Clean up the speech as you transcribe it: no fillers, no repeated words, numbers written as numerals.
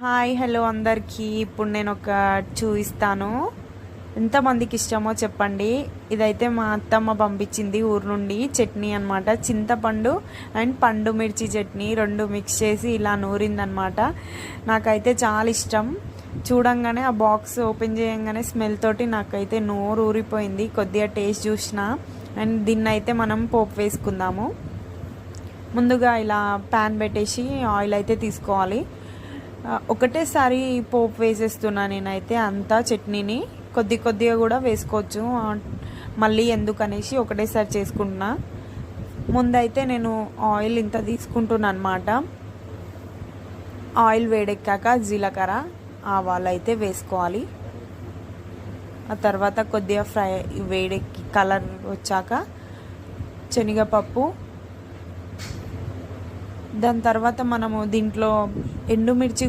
Hi hello అందరికీ. ఇప్పుడు నేను ఒక చూపిస్తాను. ఎంతమందికి ఇష్టమో చెప్పండి. ఇదైతే మా అత్తమ్మ పంపించింది ఊరు నుండి. చట్నీ అనమాట, చింతపండు అండ్ పండు మిర్చి చట్నీ రెండు మిక్స్ చేసి ఇలా నూరిందనమాట. నాకైతే చాలా ఇష్టం. చూడంగానే ఆ బాక్స్ ఓపెన్ చేయంగానే స్మెల్ తోటి నాకైతే నోరు ఊరిపోయింది. కొద్దిగా టేస్ట్ చూసిన. అండ్ దీన్ని అయితే మనం పోపు వేసుకుందాము. ముందుగా ఇలా ప్యాన్ పెట్టేసి ఆయిల్ అయితే తీసుకోవాలి. ఒకటేసారి పోపు వేసేస్తున్నా నేనైతే అంతా చట్నీని. కొద్దిగా కూడా వేసుకోవచ్చు, మళ్ళీ ఎందుకనేసి ఒకటేసారి చేసుకుంటున్నా. ముందైతే నేను ఆయిల్ ఇంత తీసుకుంటున్నా అనమాట. ఆయిల్ వేడెక్కాక జీలకర్ర ఆవాలు అయితే వేసుకోవాలి. ఆ తర్వాత కొద్దిగా వేడెక్కి కలర్ వచ్చాక శనగపప్పు, దాని తర్వాత మనము దీంట్లో ఎండుమిర్చి